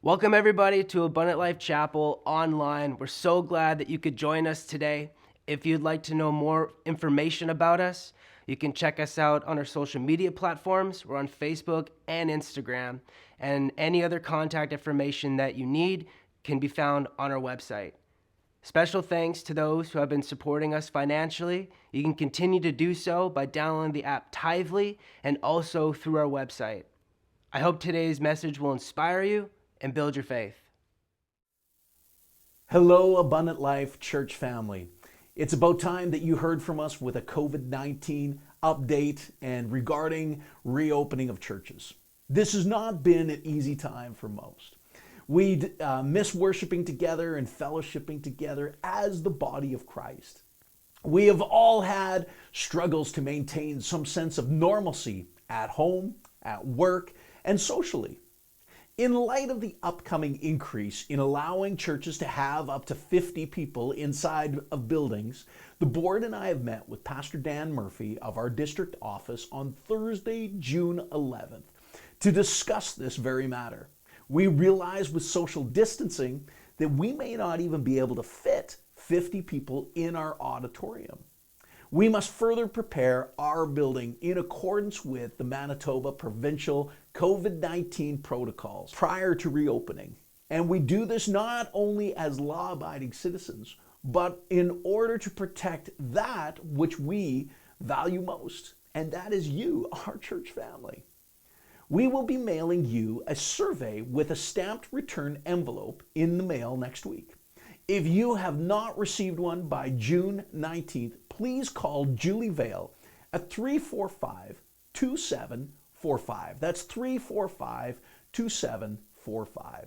Welcome everybody to Abundant Life Chapel online. We're so glad that you could join us today. If you'd like to know more information about us, you can check us out on our social media platforms. We're on Facebook and Instagram, and any other contact information that you need can be found on our website. Special thanks to those who have been supporting us financially. You can continue to do so by downloading the app Tithely and also through our website. I hope today's message will inspire you and build your faith. Hello, Abundant Life Church family. It's about time that you heard from us with a COVID-19 update and regarding reopening of churches. This has not been an easy time for most. We miss worshiping together and fellowshipping together as the body of Christ. We have all had struggles to maintain some sense of normalcy at home, at work, and socially. In light of the upcoming increase in allowing churches to have up to 50 people inside of buildings, the board and I have met with Pastor Dan Murphy of our district office on Thursday, June 11th, to discuss this very matter. We realize with social distancing that we may not even be able to fit 50 people in our auditorium. We must further prepare our building in accordance with the Manitoba provincial COVID-19 protocols prior to reopening. And we do this not only as law-abiding citizens, but in order to protect that which we value most, and that is you, our church family. We will be mailing you a survey with a stamped return envelope in the mail next week. If you have not received one by June 19th, please call Julie Vale at 345-2745. That's 345-2745.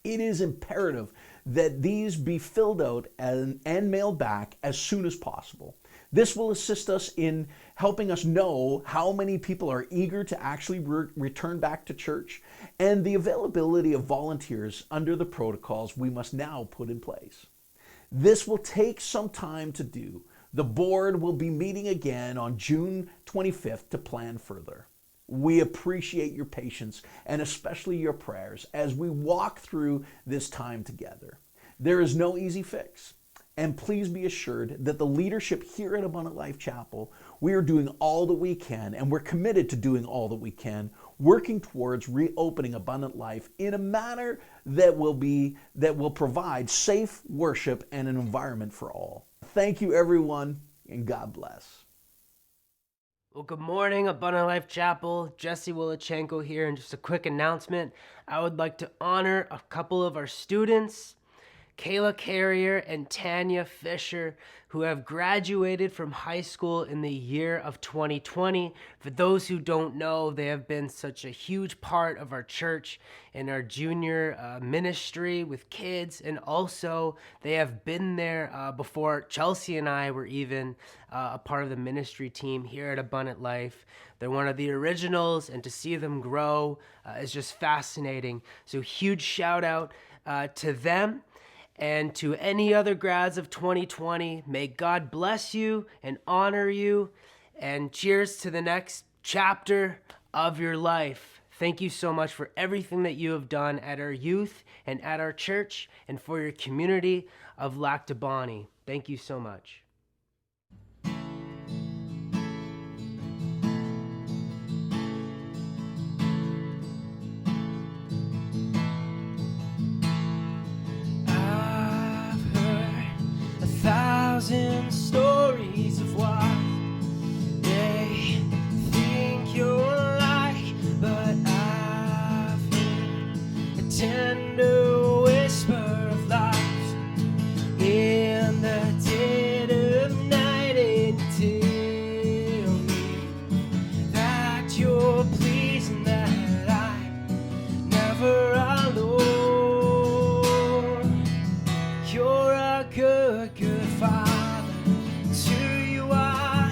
It is imperative that these be filled out and mailed back as soon as possible. This will assist us in helping us know how many people are eager to actually return back to church and the availability of volunteers under the protocols we must now put in place. This will take some time to do. The board will be meeting again on June 25th to plan further. We appreciate your patience and especially your prayers as we walk through this time together. There is no easy fix. And please be assured that the leadership here at Abundant Life Chapel, we are doing all that we can, and we're committed to doing all that we can, working towards reopening Abundant Life in a manner that will provide safe worship and an environment for all. Thank you, everyone, and God bless. Well, good morning, Abundant Life Chapel. Jesse Willachenko here, and just a quick announcement. I would like to honor a couple of our students, Kayla Carrier and Tanya Fisher, who have graduated from high school in the year of 2020. For those who don't know, they have been such a huge part of our church and our junior ministry with kids, and also they have been there before Chelsea and I were even a part of the ministry team here at Abundant Life. They're one of the originals, and to see them grow is just fascinating. So huge shout out to them. And to any other grads of 2020, may God bless you and honor you, and cheers to the next chapter of your life. Thank you so much for everything that you have done at our youth and at our church and for your community of Lac Du Bonnie. Thank you so much. Thousand stories of what they think you're like, but I've heard a tender whisper of life in the dead of night, and you tell me that you're pleased and that I'm never alone. You're a good Father. It's who you are,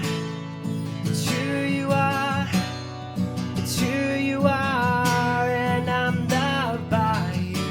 it's who you are, it's who you are, and I'm loved by you.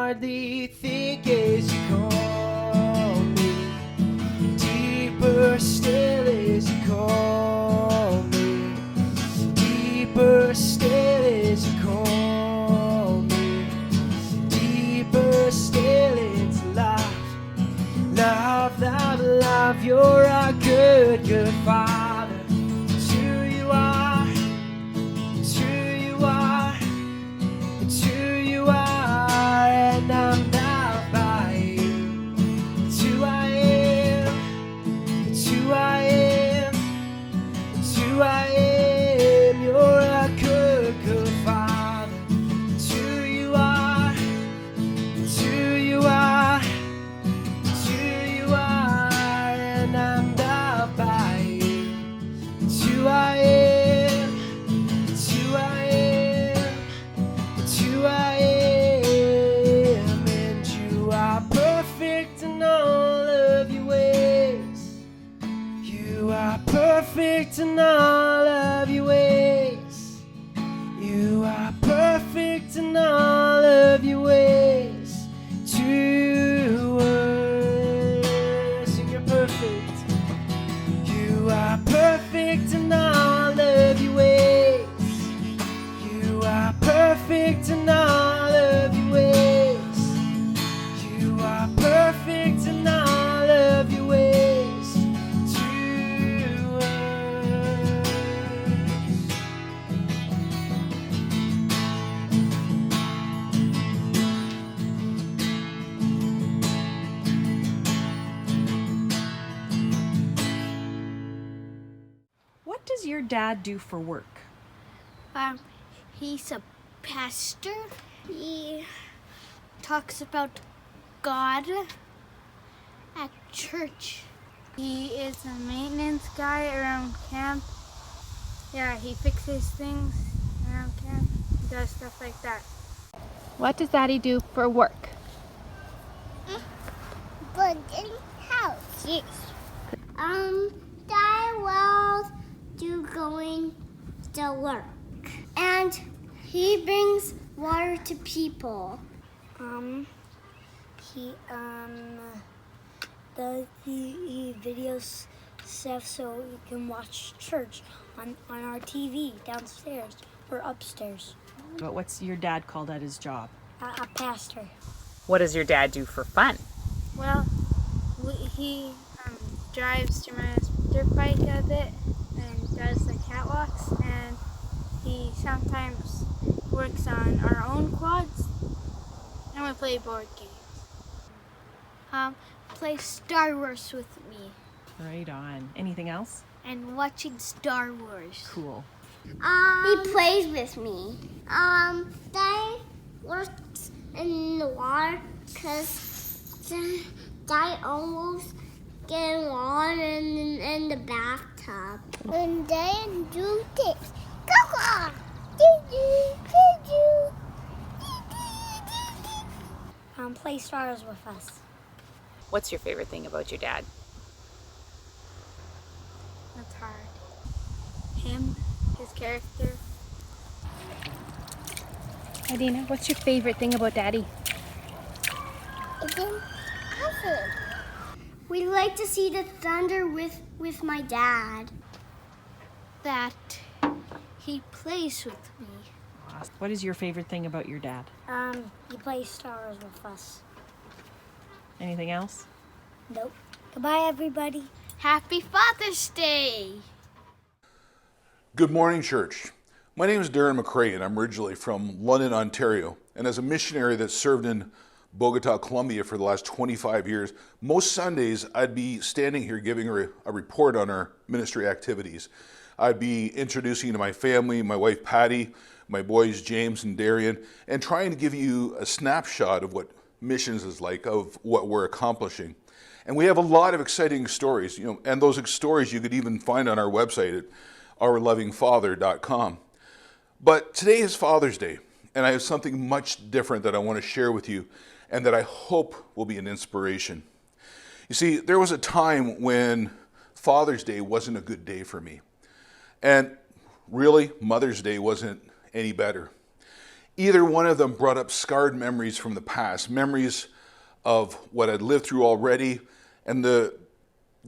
hardly think as you call me. Deeper still as you call me. Deeper still as you call me. Deeper still into life. Love, love, love, you're a good, good Father. It's who you are. It's who you are. It's who you are. And I'm loved by you. It's who I am. It's who I am. It's who I am. You're a good, good Father. It's who you are. It's who you are. It's who you are. And I'm loved by you. It's who I am. It's who I am. It's who I am. And you are perfect in all of your ways. You are perfect in all of your ways. You are perfect in all of your ways. To us, and you're perfect. You are perfect in all of your ways. You are perfect in all of your ways. You are perfect in all of your ways. To us. What does your dad do for work? He's a pastor. He talks about God at church. He is a maintenance guy around camp. Yeah, he fixes things around camp. He does stuff like that. What does Daddy do for work? Building houses. Dad will do going to work. And he brings water to people. He videos stuff so you can watch church on our TV downstairs or upstairs. But what's your dad called at his job? A pastor. What does your dad do for fun? Well, he drives to my dirt bike a bit and does the catwalks, and he sometimes works on our own quads, and we play board games. Play Star Wars with me, Right on. Anything else? and watching Star Wars. Cool. He plays with me. Dad works in the water because Dad almost get water in the bathtub. And then do things. Go on! Play Star Wars with us. What's your favorite thing about your dad? That's hard. Him, his character. Adina, what's your favorite thing about Daddy? It's impossible. We like to see the thunder with my dad. That he plays with me. What is your favorite thing about your dad? He plays Star Wars with us. Anything else? Nope. Goodbye, everybody. Happy Father's Day! Good morning, church. My name is Darren McCrae, and I'm originally from London, Ontario. And as a missionary that served in Bogota, Colombia for the last 25 years, most Sundays I'd be standing here giving a report on our ministry activities. I'd be introducing you to my family, my wife Patty, my boys James and Darian, and trying to give you a snapshot of what missions is like, of what we're accomplishing. And we have a lot of exciting stories, and those stories you could even find on our website at ourlovingfather.com. But today is Father's Day, and I have something much different that I want to share with you and that I hope will be an inspiration. You see, there was a time when Father's Day wasn't a good day for me. And really, Mother's Day wasn't any better. Either one of them brought up scarred memories from the past, memories of what I'd lived through already, and the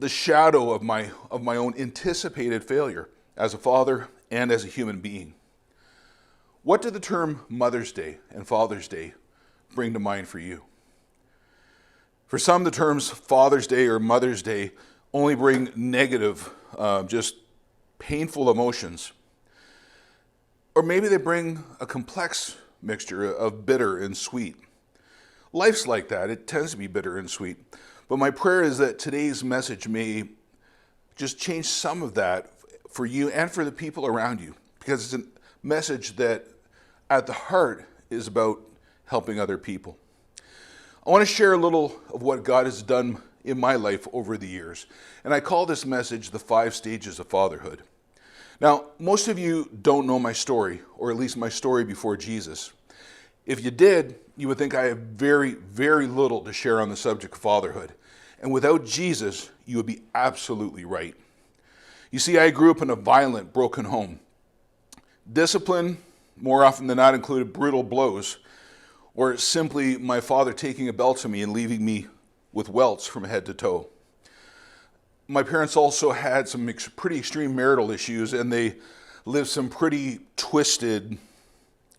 shadow of my own anticipated failure as a father and as a human being. What do the term Mother's Day and Father's Day bring to mind for you? For some, the terms Father's Day or Mother's Day only bring negative, just painful emotions. Or maybe they bring a complex mixture of bitter and sweet. Life's like that. It tends to be bitter and sweet. But my prayer is that today's message may just change some of that for you and for the people around you, because it's a message that at the heart is about helping other people. I want to share a little of what God has done in my life over the years, and I call this message the 5 stages of fatherhood. Now, most of you don't know my story, or at least my story before Jesus. If you did, you would think I have very, very little to share on the subject of fatherhood. And without Jesus, you would be absolutely right. You see, I grew up in a violent, broken home. Discipline, more often than not, included brutal blows, or simply my father taking a belt to me and leaving me with welts from head to toe. My parents also had some pretty extreme marital issues, and they lived some pretty twisted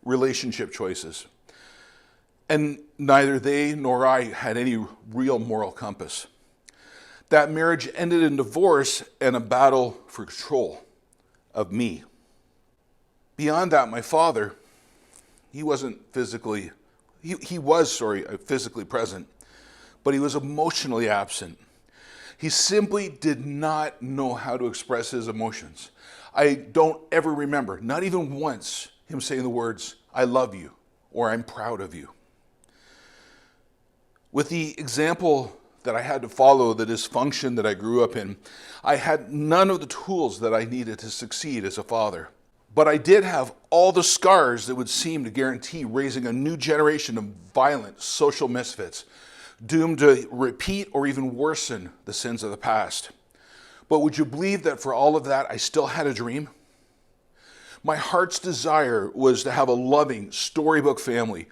relationship choices. And neither they nor I had any real moral compass. That marriage ended in divorce and a battle for control of me. Beyond that, my father, he was physically present, but he was emotionally absent. He simply did not know how to express his emotions. I don't ever remember, not even once, him saying the words, "I love you," or "I'm proud of you." With the example that I had to follow, the dysfunction that I grew up in, I had none of the tools that I needed to succeed as a father. But I did have all the scars that would seem to guarantee raising a new generation of violent social misfits, doomed to repeat or even worsen the sins of the past. But would you believe that for all of that, I still had a dream? My heart's desire was to have a loving, storybook family,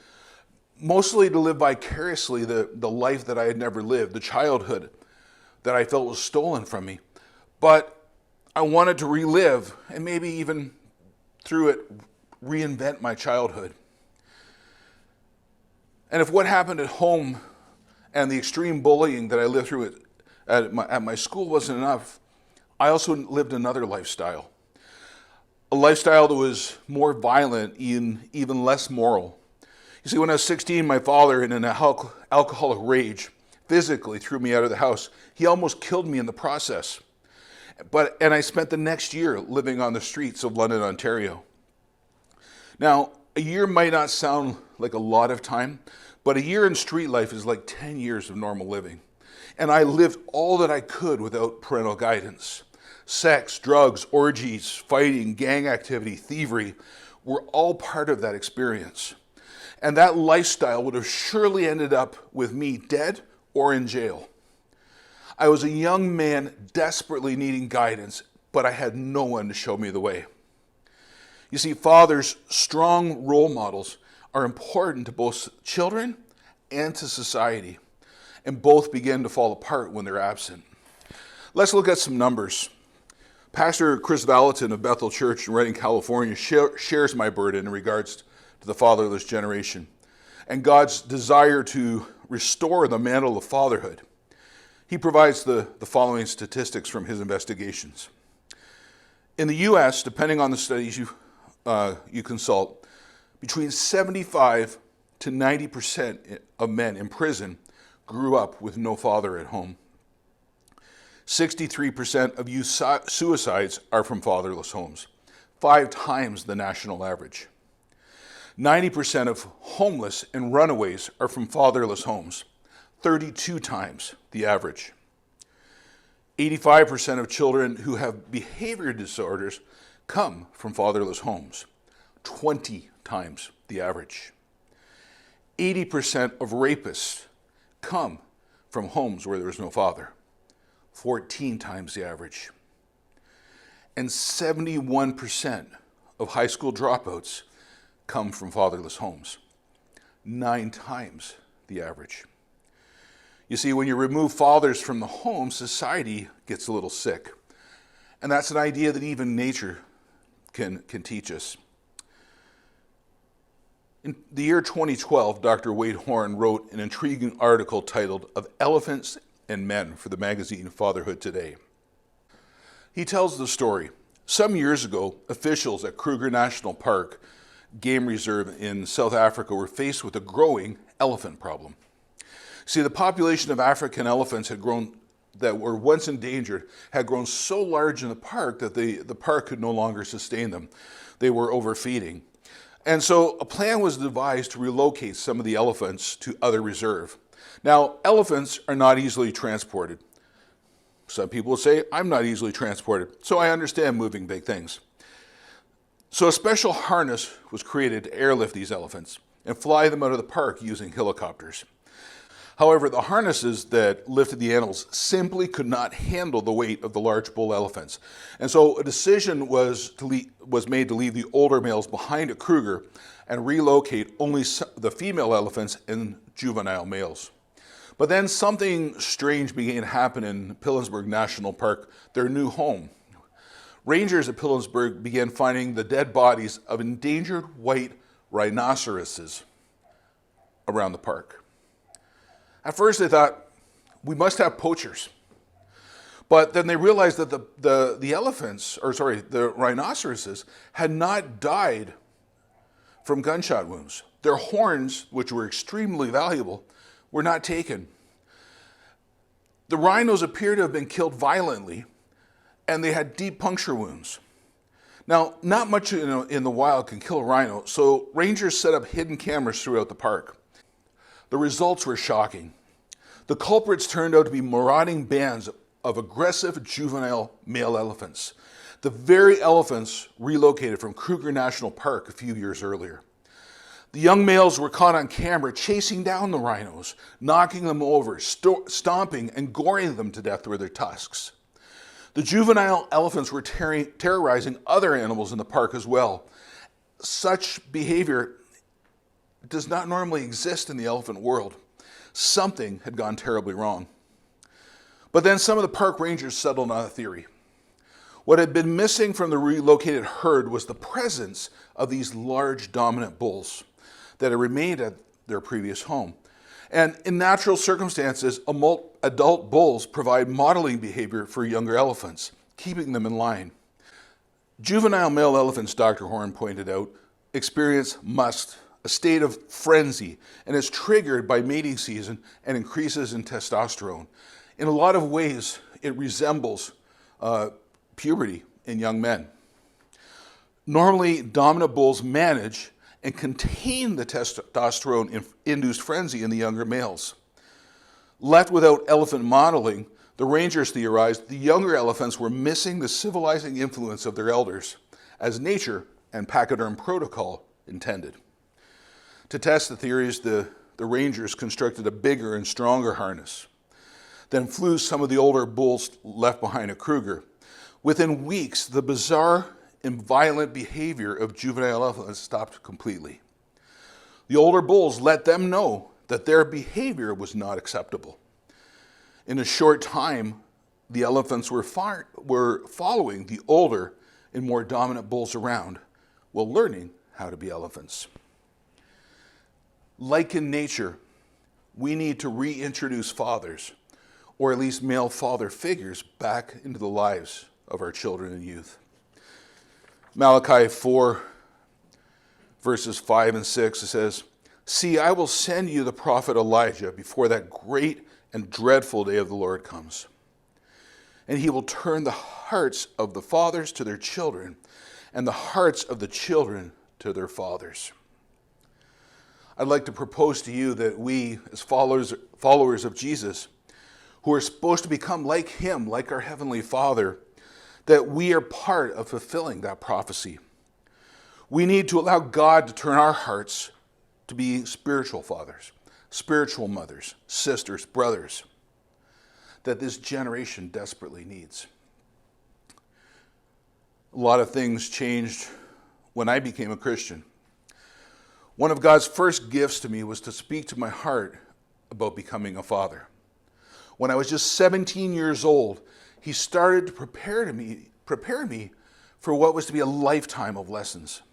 mostly to live vicariously the life that I had never lived, the childhood that I felt was stolen from me. But I wanted to relive, and maybe even through it, reinvent my childhood. And if what happened at home and the extreme bullying that I lived through at my school wasn't enough, I also lived another lifestyle. A lifestyle that was more violent and even less moral. You see, when I was 16, my father, in an alcoholic rage, physically threw me out of the house. He almost killed me in the process. And I spent the next year living on the streets of London, Ontario. Now, a year might not sound like a lot of time, but a year in street life is like 10 years of normal living. And I lived all that I could without parental guidance. Sex, drugs, orgies, fighting, gang activity, thievery were all part of that experience. And that lifestyle would have surely ended up with me dead or in jail. I was a young man desperately needing guidance, but I had no one to show me the way. You see, fathers, strong role models, are important to both children and to society, and both begin to fall apart when they're absent. Let's look at some numbers. Pastor Chris Valentin of Bethel Church in Redding, California, shares my burden in regards to the fatherless generation and God's desire to restore the mantle of fatherhood. He provides the following statistics from his investigations. In the U.S., depending on the studies you consult, between 75 to 90% of men in prison grew up with no father at home. 63% of youth suicides are from fatherless homes, 5 times the national average. 90% of homeless and runaways are from fatherless homes, 32 times the average. 85% of children who have behavior disorders come from fatherless homes, 20 times the average. 80% of rapists come from homes where there is no father, 14 times the average. And 71% of high school dropouts come from fatherless homes. 9 times the average. You see, when you remove fathers from the home, society gets a little sick. And that's an idea that even nature can teach us. In the year 2012, Dr. Wade Horn wrote an intriguing article titled Of Elephants and Men for the magazine Fatherhood Today. He tells the story. Some years ago, officials at Kruger National Park Game Reserve in South Africa were faced with a growing elephant problem. See, the population of African elephants that were once endangered had grown so large in the park that the park could no longer sustain them. They were overfeeding. And so a plan was devised to relocate some of the elephants to other reserve. Now, elephants are not easily transported. Some people say, I'm not easily transported, so I understand moving big things. So a special harness was created to airlift these elephants and fly them out of the park using helicopters. However, the harnesses that lifted the animals simply could not handle the weight of the large bull elephants. And so a decision was made to leave the older males behind at Kruger and relocate only the female elephants and juvenile males. But then something strange began to happen in Pilanesberg National Park, their new home. Rangers at Pilanesberg began finding the dead bodies of endangered white rhinoceroses around the park. At first they thought, we must have poachers. But then they realized that the rhinoceroses had not died from gunshot wounds. Their horns, which were extremely valuable, were not taken. The rhinos appear to have been killed violently, and they had deep puncture wounds. Now, not much in the wild can kill a rhino, so rangers set up hidden cameras throughout the park. The results were shocking. The culprits turned out to be marauding bands of aggressive juvenile male elephants, the very elephants relocated from Kruger National Park a few years earlier. The young males were caught on camera chasing down the rhinos, knocking them over, stomping and goring them to death with their tusks. The juvenile elephants were terrorizing other animals in the park as well. Such behavior does not normally exist in the elephant world. Something had gone terribly wrong. But then some of the park rangers settled on a theory. What had been missing from the relocated herd was the presence of these large dominant bulls that had remained at their previous home. And in natural circumstances, adult bulls provide modeling behavior for younger elephants, keeping them in line. Juvenile male elephants, Dr. Horn pointed out, experience must, a state of frenzy, and is triggered by mating season and increases in testosterone. In a lot of ways, it resembles puberty in young men. Normally, dominant bulls manage and contain the testosterone-induced frenzy in the younger males. Left without elephant modeling, the rangers theorized the younger elephants were missing the civilizing influence of their elders, as nature and pachyderm protocol intended. To test the theories, the rangers constructed a bigger and stronger harness, then flew some of the older bulls left behind at Kruger. Within weeks, the bizarre and violent behavior of juvenile elephants stopped completely. The older bulls let them know that their behavior was not acceptable. In a short time, the elephants were following the older and more dominant bulls around while learning how to be elephants. Like in nature, we need to reintroduce fathers, or at least male father figures, back into the lives of our children and youth. Malachi 4, verses 5 and 6, it says, "See, I will send you the prophet Elijah before that great and dreadful day of the Lord comes. And he will turn the hearts of the fathers to their children, and the hearts of the children to their fathers." I'd like to propose to you that we, as followers of Jesus, who are supposed to become like him, like our Heavenly Father, that we are part of fulfilling that prophecy. We need to allow God to turn our hearts to be spiritual fathers, spiritual mothers, sisters, brothers, that this generation desperately needs. A lot of things changed when I became a Christian. One of God's first gifts to me was to speak to my heart about becoming a father. When I was just 17 years old, he started to prepare me for what was to be a lifetime of lessons.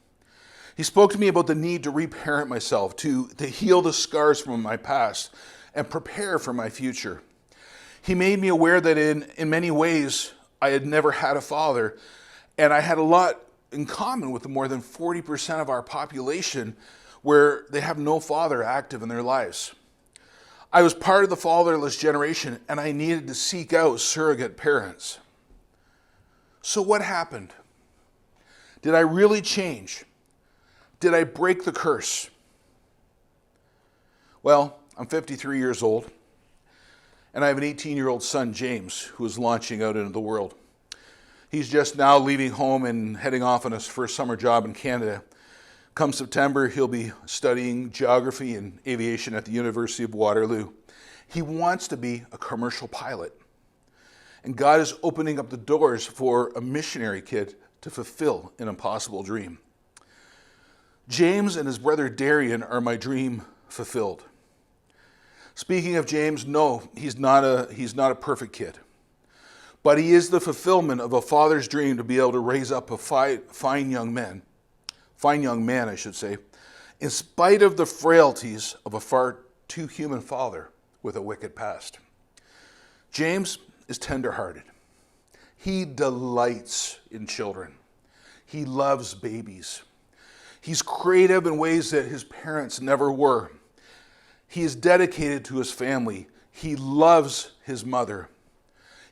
He spoke to me about the need to reparent myself, to heal the scars from my past, and prepare for my future. He made me aware that in many ways, I had never had a father, and I had a lot in common with the more than 40% of our population where they have no father active in their lives. I was part of the fatherless generation, and I needed to seek out surrogate parents. So what happened? Did I really change? Did I break the curse? Well, I'm 53 years old, and I have an 18-year-old son, James, who is launching out into the world. He's just now leaving home and heading off on his first summer job in Canada. Come September, he'll be studying geography and aviation at the University of Waterloo. He wants to be a commercial pilot. And God is opening up the doors for a missionary kid to fulfill an impossible dream. James and his brother Darian are my dream fulfilled. Speaking of James, no, he's not a perfect kid. But he is the fulfillment of a father's dream to be able to raise up a fine young man, I should say, in spite of the frailties of a far too human father with a wicked past. James is tenderhearted. He delights in children. He loves babies. He's creative in ways that his parents never were. He is dedicated to his family. He loves his mother.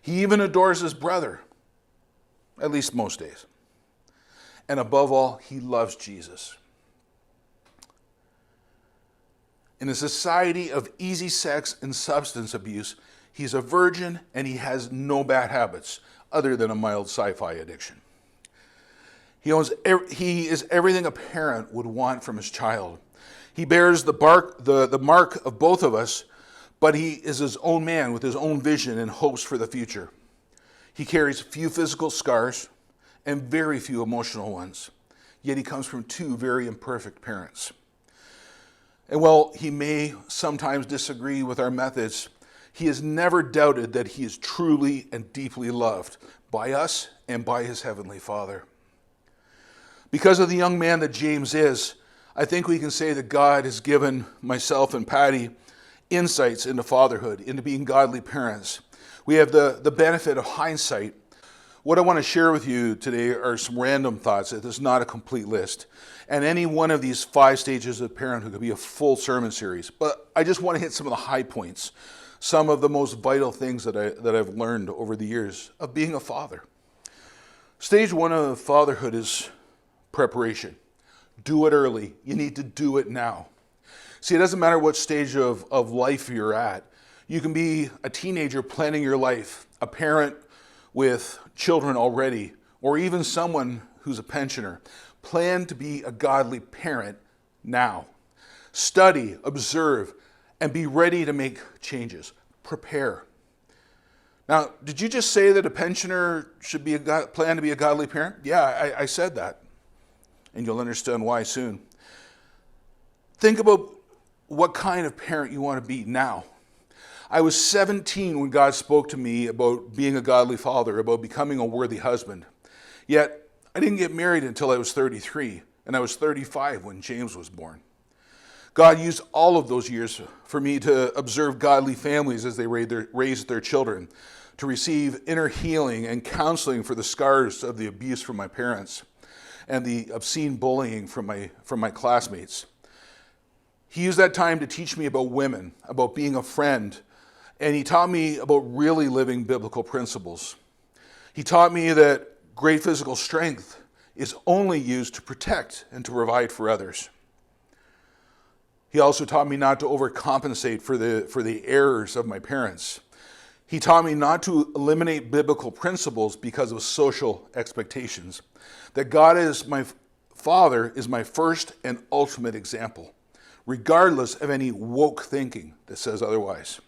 He even adores his brother, at least most days. And above all, he loves Jesus. In a society of easy sex and substance abuse, he's a virgin and he has no bad habits other than a mild sci-fi addiction. He is everything a parent would want from his child. He bears the mark of both of us, but he is his own man with his own vision and hopes for the future. He carries few physical scars and very few emotional ones, yet he comes from two very imperfect parents. And while he may sometimes disagree with our methods, he has never doubted that he is truly and deeply loved by us and by his heavenly Father. Because of the young man that James is, I think we can say that God has given myself and Patty insights into fatherhood, into being godly parents. We have the benefit of hindsight. What I want to share with you today are some random thoughts. This is not a complete list. And any one of these 5 stages of parenthood could be a full sermon series. But I just want to hit some of the high points, some of the most vital things that I've learned over the years of being a father. Stage 1 of fatherhood is preparation. Do it early. You need to do it now. See, it doesn't matter what stage of life you're at. You can be a teenager planning your life, a parent with children already, or even someone who's a pensioner. Plan to be a godly parent now. Study, observe, and be ready to make changes. Prepare. Now, did you just say that a pensioner should plan to be a godly parent? Yeah, I said that. And you'll understand why soon. Think about what kind of parent you want to be now. I was 17 when God spoke to me about being a godly father, about becoming a worthy husband. Yet, I didn't get married until I was 33, and I was 35 when James was born. God used all of those years for me to observe godly families as they raised their children, to receive inner healing and counseling for the scars of the abuse from my parents and the obscene bullying from my classmates. He used that time to teach me about women, about being a friend, and he taught me about really living biblical principles. He taught me that great physical strength is only used to protect and to provide for others. He also taught me not to overcompensate for the errors of my parents. He taught me not to eliminate biblical principles because of social expectations. That God as my Father is my first and ultimate example, regardless of any woke thinking that says otherwise.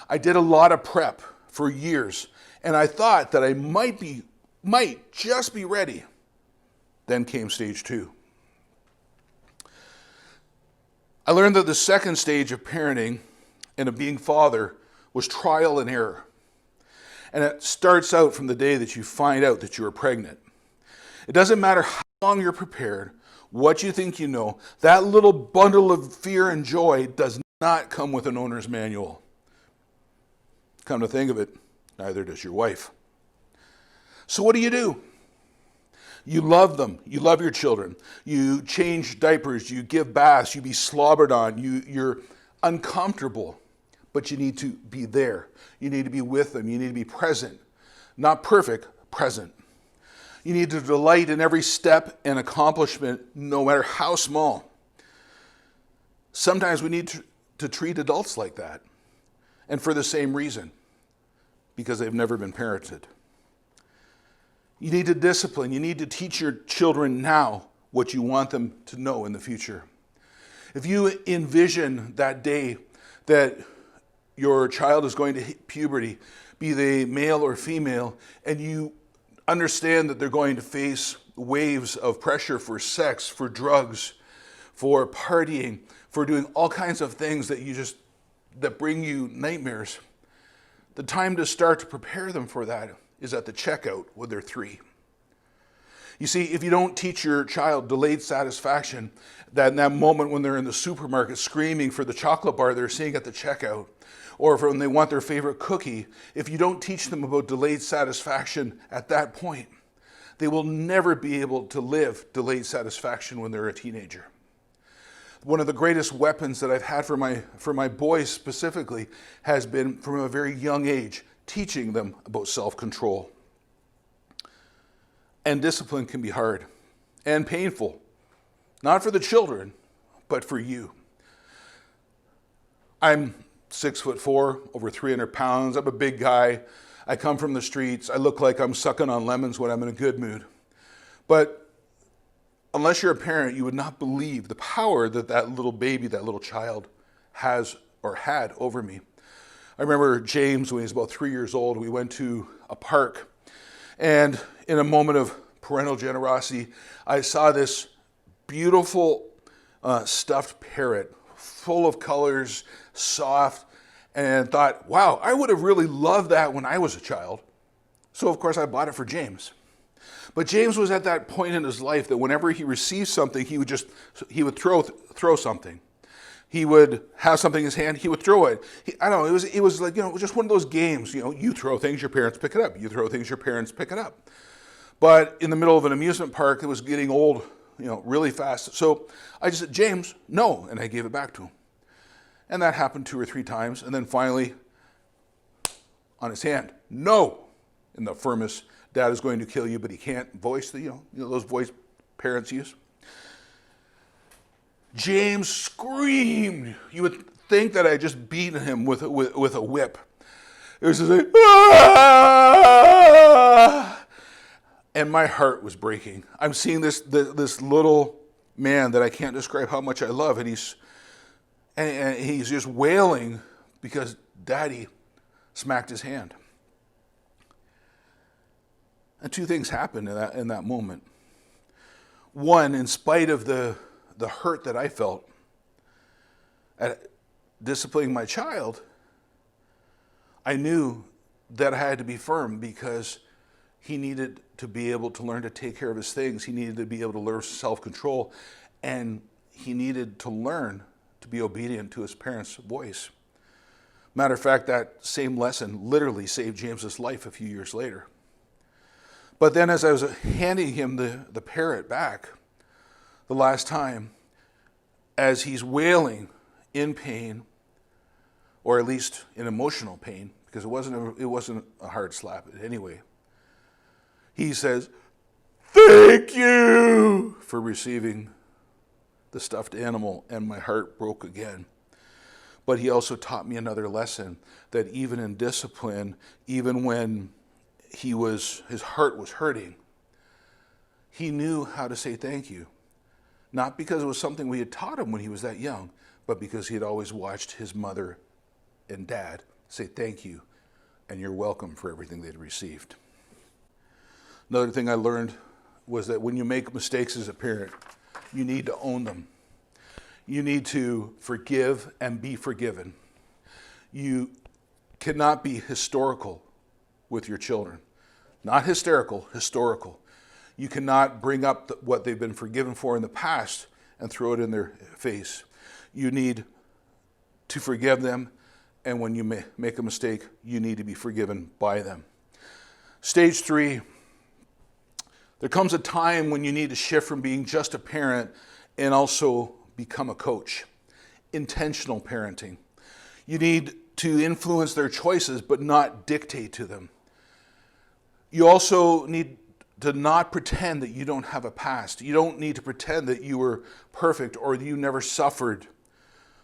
I did a lot of prep for years, and I thought that I might just be ready. Then came stage 2. I learned that the second stage of parenting and of being father was trial and error. And it starts out from the day that you find out that you are pregnant. It doesn't matter how long you're prepared, what you think you know, that little bundle of fear and joy does not come with an owner's manual. Come to think of it, neither does your wife. So what do? You love them. You love your children. You change diapers. You give baths. You be slobbered on. You're uncomfortable, but you need to be there. You need to be with them. You need to be present. Not perfect, present. You need to delight in every step and accomplishment, no matter how small. Sometimes we need to treat adults like that, and for the same reason, because they've never been parented. You need to discipline. You need to teach your children now what you want them to know in the future. If you envision that day that your child is going to hit puberty, be they male or female, and you understand that they're going to face waves of pressure for sex, for drugs, for partying, for doing all kinds of things that bring you nightmares, the time to start to prepare them for that is at the checkout when they're 3. You see, if you don't teach your child delayed satisfaction, that in that moment when they're in the supermarket screaming for the chocolate bar they're seeing at the checkout, or when they want their favorite cookie, if you don't teach them about delayed satisfaction at that point, they will never be able to live delayed satisfaction when they're a teenager. One of the greatest weapons that I've had for my boys specifically has been from a very young age, teaching them about self-control. And discipline can be hard and painful, not for the children, but for you. I'm 6'4", over 300 pounds. I'm a big guy. I come from the streets. I look like I'm sucking on lemons when I'm in a good mood. But unless you're a parent, you would not believe the power that little baby, that little child has or had over me. I remember James, when he was about 3 years old, we went to a park, and in a moment of parental generosity, I saw this beautiful stuffed parrot, full of colors, soft, and thought, wow, I would have really loved that when I was a child. So of course I bought it for James. But James was at that point in his life that whenever he received something, he would throw something. He would have something in his hand, he would throw it. I don't know, it was like, just one of those games, you throw things, your parents pick it up. You throw things, your parents pick it up. But in the middle of an amusement park, it was getting old, really fast. So I just said, James, no, and I gave it back to him. And that happened 2 or 3 times, and then finally, on his hand, no, in the firmest, dad is going to kill you, but he can't voice, those voice parents use. James screamed. You would think that I had just beaten him with a whip. It was just like, ah! And my heart was breaking. I'm seeing this little man that I can't describe how much I love, and he's just wailing because Daddy smacked his hand. And 2 things happened in that moment. One, in spite of the hurt that I felt at disciplining my child, I knew that I had to be firm because he needed to be able to learn to take care of his things. He needed to be able to learn self-control, and he needed to learn to be obedient to his parents' voice. Matter of fact, that same lesson literally saved James's life a few years later. But then as I was handing him the parrot back the last time, as he's wailing in pain, or at least in emotional pain, because it wasn't a hard slap anyway, he says, "Thank you for receiving the stuffed animal," and my heart broke again. But he also taught me another lesson, that even in discipline, even when his heart was hurting, he knew how to say thank you. Not because it was something we had taught him when he was that young, but because he had always watched his mother and dad say thank you and you're welcome for everything they'd received. Another thing I learned was that when you make mistakes as a parent, you need to own them. You need to forgive and be forgiven. You cannot be historical with your children. Not hysterical, historical. You cannot bring up what they've been forgiven for in the past and throw it in their face. You need to forgive them, and when you make a mistake, you need to be forgiven by them. Stage 3, there comes a time when you need to shift from being just a parent and also become a coach. Intentional parenting. You need to influence their choices, but not dictate to them. You also need to not pretend that you don't have a past. You don't need to pretend that you were perfect or that you never suffered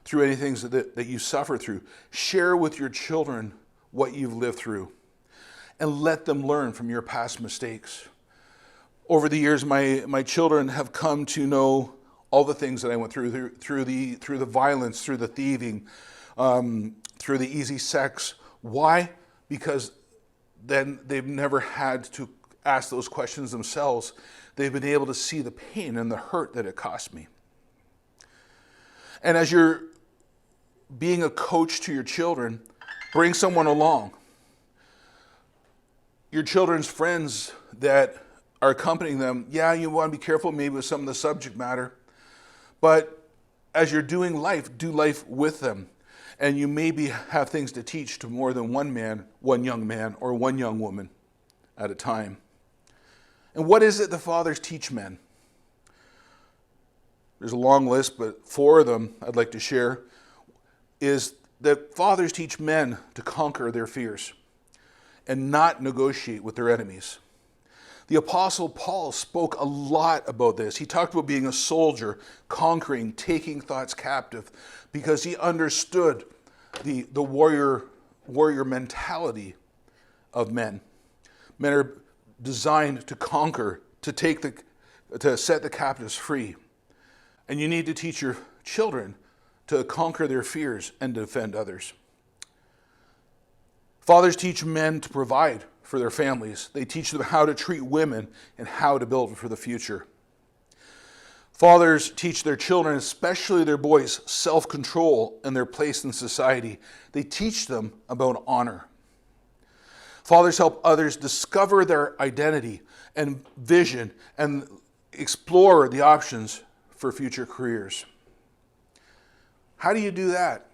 through anything that you suffer through. Share with your children what you've lived through and let them learn from your past mistakes. Over the years, my children have come to know all the things that I went through the violence, through the thieving, through the easy sex. Why? Because then they've never had to ask those questions themselves. They've been able to see the pain and the hurt that it cost me. And as you're being a coach to your children, bring someone along. Your children's friends that are accompanying them, yeah, you want to be careful maybe with some of the subject matter, but as you're doing life, do life with them. And you maybe have things to teach to more than one man, one young man, or one young woman at a time. And what is it the fathers teach men? There's a long list, but 4 of them I'd like to share. Is that fathers teach men to conquer their fears and not negotiate with their enemies. The Apostle Paul spoke a lot about this. He talked about being a soldier, conquering, taking thoughts captive, because he understood the warrior mentality of men. Men are designed to conquer, to set the captives free. And you need to teach your children to conquer their fears and defend others. Fathers teach men to provide for their families. They teach them how to treat women and how to build for the future. Fathers teach their children, especially their boys, self-control and their place in society. They teach them about honor. Fathers help others discover their identity and vision and explore the options for future careers. How do you do that?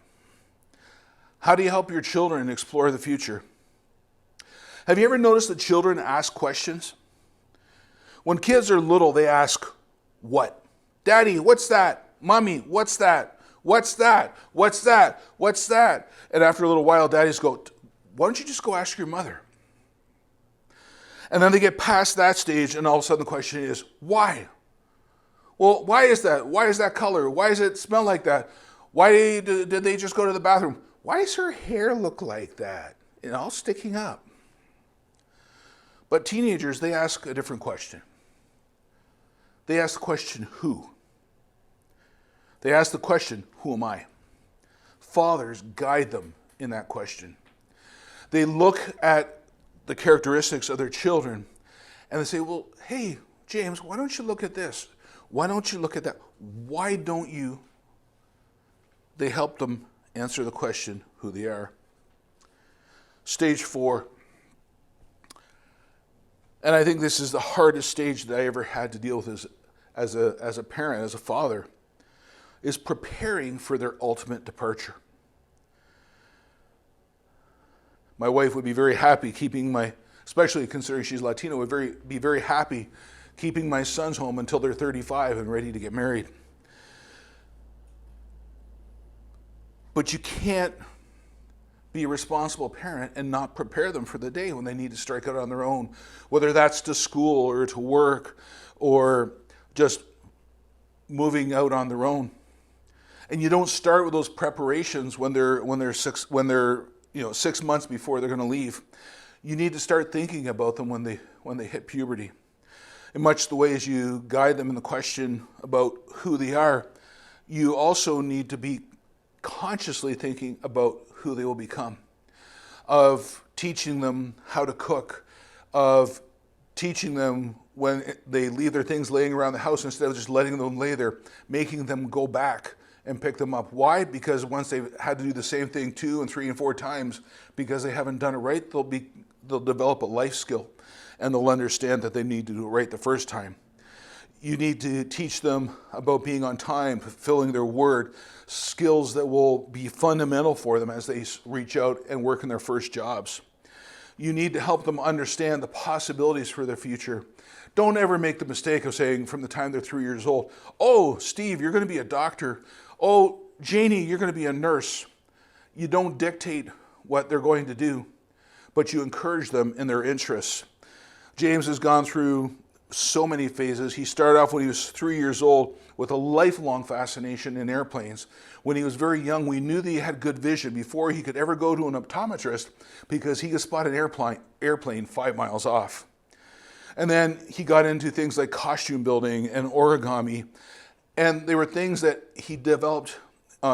How do you help your children explore the future? Have you ever noticed that children ask questions? When kids are little, they ask, what? Daddy, what's that? Mommy, what's that? What's that? What's that? What's that? And after a little while, daddies go, why don't you just go ask your mother? And then they get past that stage, and all of a sudden the question is, why? Well, why is that? Why is that color? Why does it smell like that? Why did they just go to the bathroom? Why does her hair look like that? And all sticking up. But teenagers, they ask a different question. They ask the question, who? They ask the question, who am I? Fathers guide them in that question. They look at the characteristics of their children and they say, well, hey, James, why don't you look at this? Why don't you look at that? Why don't you? They help them answer the question, who they are. Stage 4. And I think this is the hardest stage that I ever had to deal with as a parent, as a father, is preparing for their ultimate departure. My wife would be very happy especially considering she's Latino, would be very happy keeping my sons home until they're 35 and ready to get married. But you can't be a responsible parent and not prepare them for the day when they need to strike out on their own, whether that's to school or to work or just moving out on their own. And you don't start with those preparations when they're 6 months before they're going to leave. You need to start thinking about them when they hit puberty. In much the way as you guide them in the question about who they are, you also need to be consciously thinking about who they will become, of teaching them how to cook, of teaching them when they leave their things laying around the house, instead of just letting them lay there, making them go back and pick them up. Why? Because once they've had to do the same thing 2 and 3 and 4 times, because they haven't done it right, they'll develop a life skill, and they'll understand that they need to do it right the first time. You need to teach them about being on time, fulfilling their word, skills that will be fundamental for them as they reach out and work in their first jobs. You need to help them understand the possibilities for their future. Don't ever make the mistake of saying from the time they're 3 years old, "Oh, Steve, you're going to be a doctor. Oh, Janie, you're going to be a nurse." You don't dictate what they're going to do, but you encourage them in their interests. James has gone through so many phases. He started off when he was 3 years old with a lifelong fascination in airplanes. When he was very young, we knew that he had good vision before he could ever go to an optometrist, because he could spot an airplane 5 miles off. And then he got into things like costume building and origami. And they were things that he developed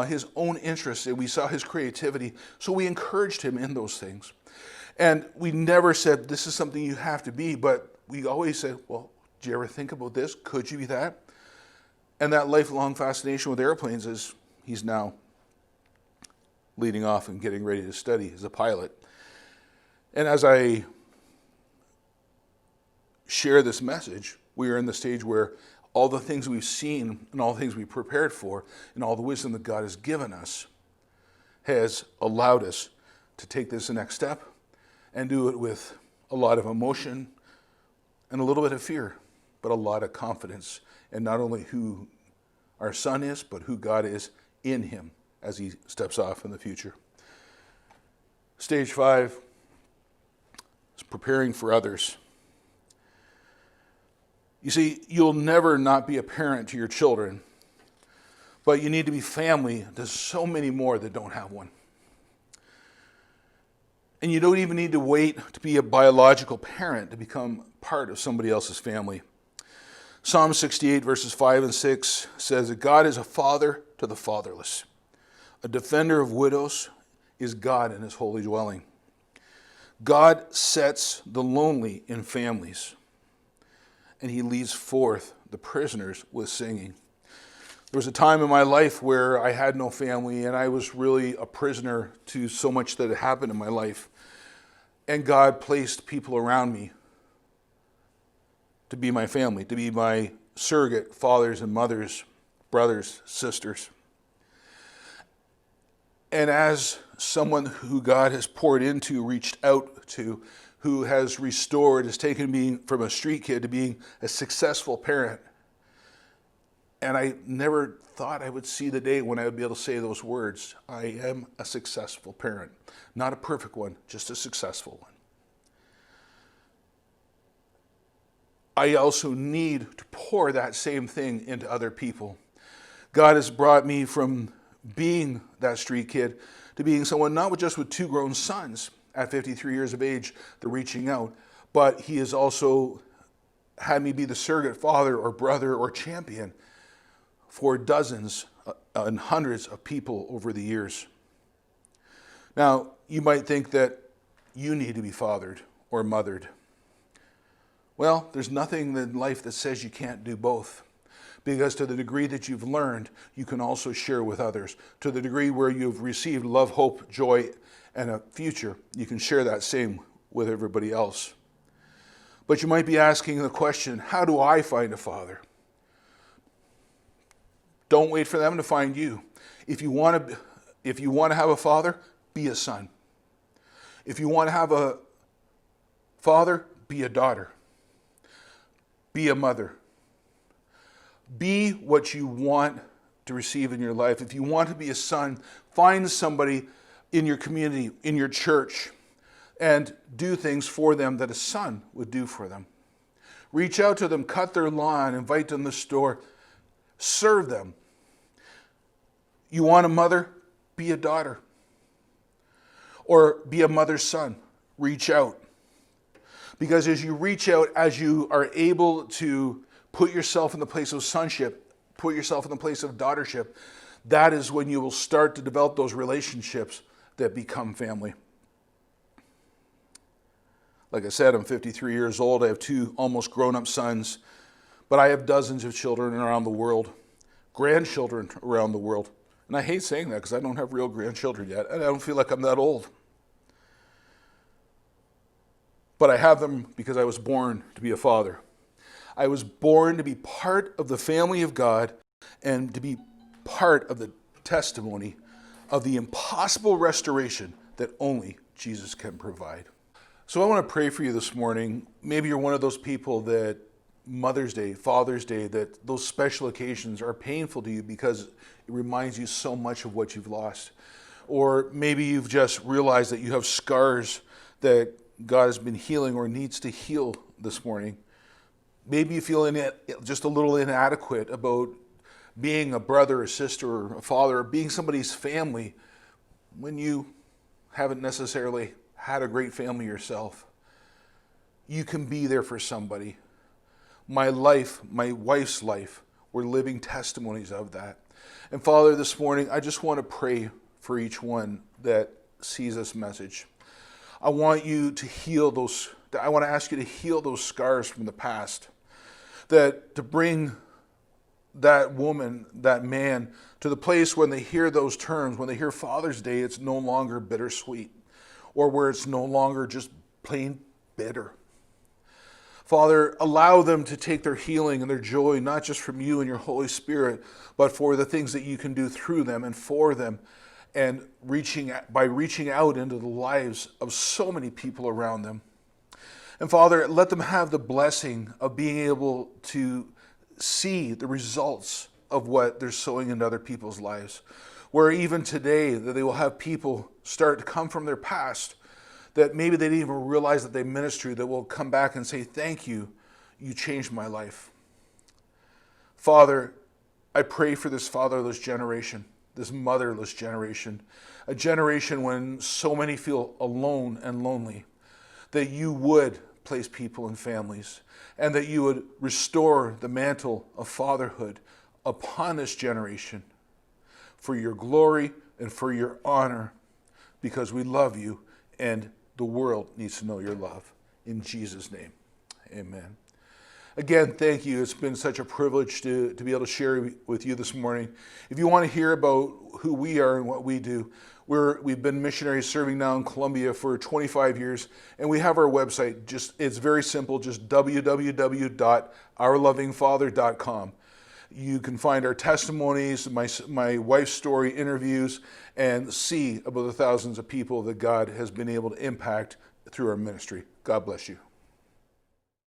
his own interests in. We saw his creativity. So we encouraged him in those things. And we never said, this is something you have to be. But we always said, well, do you ever think about this? Could you be that? And that lifelong fascination with airplanes is he's now leading off and getting ready to study as a pilot. And as I share this message, we are in the stage where all the things we've seen and all the things we prepared for and all the wisdom that God has given us has allowed us to take this next step and do it with a lot of emotion and a little bit of fear, but a lot of confidence in not only who our son is, but who God is in him as he steps off in the future. Stage 5 is preparing for others. You see, you'll never not be a parent to your children, but you need to be family to so many more that don't have one. And you don't even need to wait to be a biological parent to become part of somebody else's family. Psalm 68 verses 5 and 6 says that God is a father to the fatherless. A defender of widows is God in his holy dwelling. God sets the lonely in families, and he leads forth the prisoners with singing. There was a time in my life where I had no family, and I was really a prisoner to so much that had happened in my life. And God placed people around me to be my family, to be my surrogate fathers and mothers, brothers, sisters. And as someone who God has poured into, reached out to, who has restored, has taken me from a street kid to being a successful parent. And I never thought I would see the day when I would be able to say those words. I am a successful parent. Not a perfect one, just a successful one. I also need to pour that same thing into other people. God has brought me from being that street kid to being someone not just with 2 grown sons at 53 years of age, they're reaching out, but he has also had me be the surrogate father or brother or champion for dozens and hundreds of people over the years. Now, you might think that you need to be fathered or mothered. Well, there's nothing in life that says you can't do both. Because to the degree that you've learned, you can also share with others. To the degree where you've received love, hope, joy, and a future, you can share that same with everybody else. But you might be asking the question, how do I find a father? Don't wait for them to find you. If you want to have a father, be a son. If you want to have a father, be a daughter. Be a mother. Be what you want to receive in your life. If you want to be a son, find somebody in your community, in your church, and do things for them that a son would do for them. Reach out to them, cut their lawn, invite them to the store, serve them. You want a mother? Be a daughter. Or be a mother's son. Reach out. Because as you reach out, as you are able to put yourself in the place of sonship, put yourself in the place of daughtership, that is when you will start to develop those relationships that become family. Like I said, I'm 53 years old. I have 2 almost grown-up sons, but I have dozens of children around the world, grandchildren around the world. And I hate saying that because I don't have real grandchildren yet, and I don't feel like I'm that old. But I have them because I was born to be a father. I was born to be part of the family of God and to be part of the testimony of the impossible restoration that only Jesus can provide. So I want to pray for you this morning. Maybe you're one of those people that Mother's Day, Father's Day, that those special occasions are painful to you because it reminds you so much of what you've lost. Or maybe you've just realized that you have scars that God has been healing or needs to heal this morning. Maybe you feel just a little inadequate about being a brother or sister or a father or being somebody's family when you haven't necessarily had a great family yourself. You can be there for somebody. My life, my wife's life, we're living testimonies of that. And Father, this morning, I just want to pray for each one that sees this message. I want you to heal those, I want to ask you to heal those scars from the past. That to bring that woman, that man, to the place when they hear those terms, when they hear Father's Day, it's no longer bittersweet, or where it's no longer just plain bitter. Father, allow them to take their healing and their joy, not just from you and your Holy Spirit, but for the things that you can do through them and for them, and by reaching out into the lives of so many people around them. And Father, let them have the blessing of being able to see the results of what they're sowing into other people's lives. Where even today, that they will have people start to come from their past that maybe they didn't even realize that they ministered, that will come back and say, thank you, you changed my life. Father, I pray for this fatherless generation, this motherless generation, a generation when so many feel alone and lonely, that you would place people in families and that you would restore the mantle of fatherhood upon this generation for your glory and for your honor, because we love you and the world needs to know your love. In Jesus' name, amen. Again, thank you. It's been such a privilege to be able to share with you this morning. If you want to hear about who we are and what we do, we've been missionaries serving now in Colombia for 25 years, and we have our website. It's very simple, just www.ourlovingfather.com. You can find our testimonies, my wife's story, interviews, and see about the thousands of people that God has been able to impact through our ministry. God bless you.